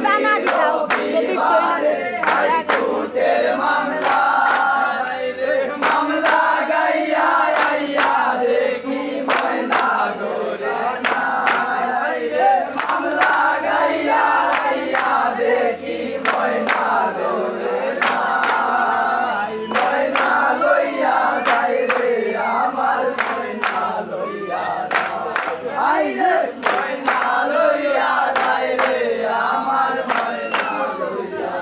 বানা দিতাম ডেবিট কইলে মামলা মামলা গাইয়া আইয়া দেখি ময়না গোরে না রে মামলা গাইয়া আইয়া দেখি ময়না গোরে না ময়না লইয়া যাই রে আমার ময়না লইয়া আই রে ময়না লইয়া যাই রে আমার ময়না লইয়া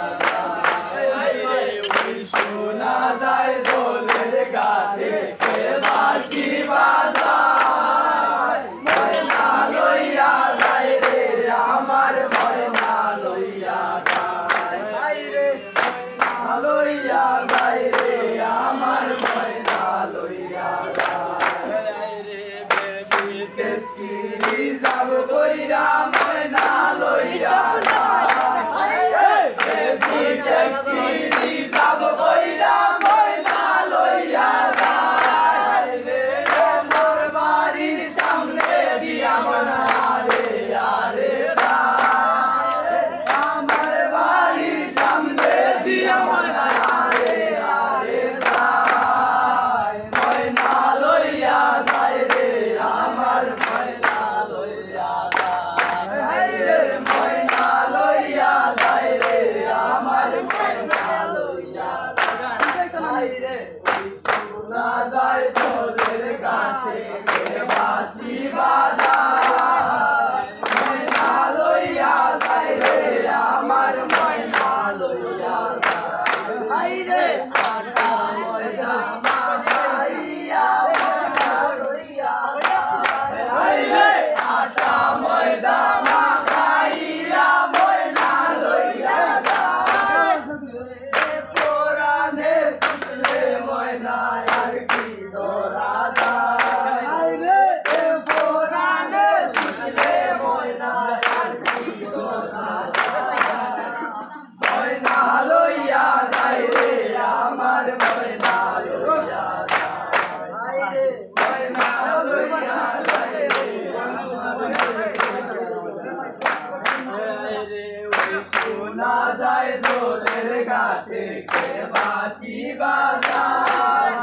আই রে ওই শোনা যায় দোলের গানে কে বাঁশি বাজায় ময়না লইয়া যাই রে আমার ময়না লইয়া যায় আই রে ময়না লইয়া যাই রে আমার ময়না লইয়া যায় আই রে বেবি তেস্কিরি যাব কইরা ময়না লইয়া যায় বেবি তেস্কিরি যাব কইরা ময়না লইয়া যায় রে মোর বাড়ির সামনে দিয়া মনা রে আরে যায় আমার বাড়ির সামনে দিয়া মনা রে আরে যায় ময়না লইয়া যায় রে আমার ময়না লইয়া যায় রে ময়না লইয়া যায় রে আমার ময়না লইয়া যায় রে শোনা যায় দোলের গাছে কে বাঁশি বাজায় ময়না লইয়া যায় রে আমার ময়না লইয়া যায় রে আটা ময়দা মাখাইয়া ময়না লইয়া যায় রে আটা ময়দা মাখাইয়া ময়না লইয়া যায় কোরআনে শুনলে ময়না আর কি ধরা যায় রে কোরআনে শুনলে ময়না আর কি ধরা যায় ময়না লইয়া যায় রে আমার ময়না লইয়া যায় রে ময়না লইয়া যায় রে আমার রে ওই শোনা যায় দোলের ঘাটে কে বাঁশি বাজায়